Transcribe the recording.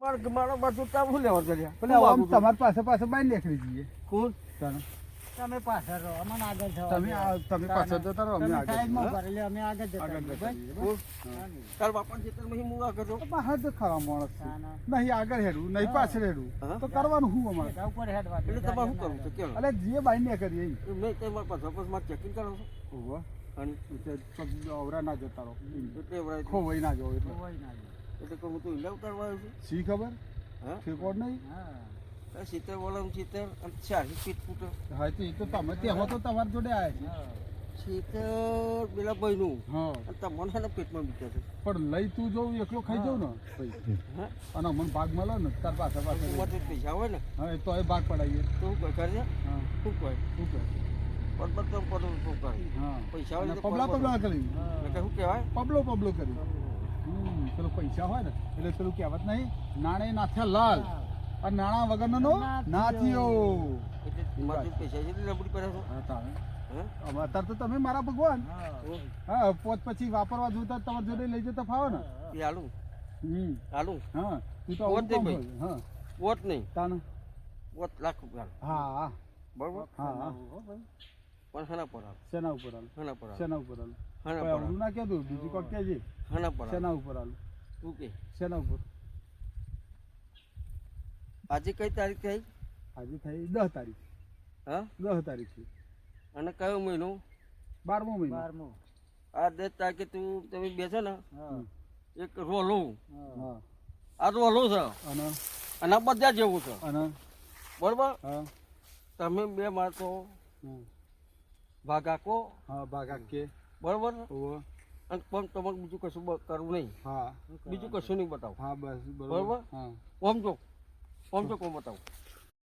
પણ મારો બાજુ તાવું લેવા કર્યા પેલે આમ તમારી પાસે બાઈ નીકળી જઈએ. કોણ તમે પાછળ રહો, અમને આગળ જવા તમે દો. તમે પાછળ જતા રહો, અમે તમે આગળ સાઈડમાં જઈએ. ભરેલી, અમે આગળ જતા આગળ રહીએ, જતા ભાઈ. રહીએ. તાર બાપા ખેતરમાં હું આગળ જાઉં. બહાર જ ખાવા માણસ છે. ના, ના. નહીં આગળ હેડવું નહીં પાછળ હેડવું હા. તો કરવાનું શું અમારે? એના ઉપર હેડવા દો. એટલે તમારે શું કરવું છે કેમ એટલે જે બાઈ ને કરીએ મેં તમારા પાસે બસ મારે ચેકિંગ કરો છો ઓહો અને અવરા ના જતા રહો એટલે એવડાય ખોવાઈ ના જાવ એટલે કોઈ ના જાય. એટલે કે હું તો ઇલાવ કરવા આવ્યો છું શી ખબર હા ઠેકોડ નહીં. હા. સિત્તેર બોલાવું સિત્તેર અને 40 ફીટ ફૂટો હા તો એ તો તમે ત્યાં તો તમારી જોડે આવ્યા હા. સિત્તેર પેલા ભાઈનું છે. હા અને તમને એના પેટમાં બીજા છે પણ લઈ તું જવું એકલો ખાઈ જાઉં ને ભાઈ હા અને અમને ભાગ મળે ને તાર પાસે પાસે તમારે પૈસા હોય ને હા એ તો એ ભાગ પડાવીએ. તો શું કહે કરજે હા શું કહે શું કહે પરબત તો પડો શું કરે હા પૈસા હોય અને તો પબલા પબલા કરી એટલે કે શું કહેવાય પબલો કરી પેલો પૈસા હોય ને એટલે પેલું કહેવત નહીં નાણે નાથ્યા લાલ અને નાણા વગરનો નો નાથિયો. એટલે મારે પૈસા છે એટલે લબડી પડે છે હા તારે હા હવે અત્યારે તો તમે મારા ભગવાન હા. હા પોત પછી વાપરવા જોતા તમારી જોડે લઈ જતા ફાવો ને. એ હાલું હાલું હા તું તો પોત આવું નહીં કામ ભાઈ. હોય. હા વોટ નહીં તાને વોટ લાખ રૂપિયા હા હા બરોબર હા પણ હના પર હાલ શેના ઉપર હાલ હના પર હાલ શેના ઉપર હાલ હના કોઈ પર અવળું ના કહેતું બીજું કોઈ કહેજે હના પર હાલ શેના ઉપર હાલ તું કે શેના ઉપર આજે કઈ તારીખ થઈ આજે થઈ 10 તારીખ હા 10 તારીખ છે અને કયો મહિનો 12મો મહિનો 12મું. આ 10 તારીખે તમે બેસો ને હા. એક રોલો હા આ રોલો છે અને અને આ બધા જેવું છે અને બરોબર હા તમે બે માણસો હા. ભાગા કો હા ભાગા કે બરોબર ઓવો અને પણ તમારે બીજું કશું કરવું નહીં હા બીજું કશું નહીં બતાવો હા બસ બરોબર? બરોબર હા ઓમ જો કોમ બતાવો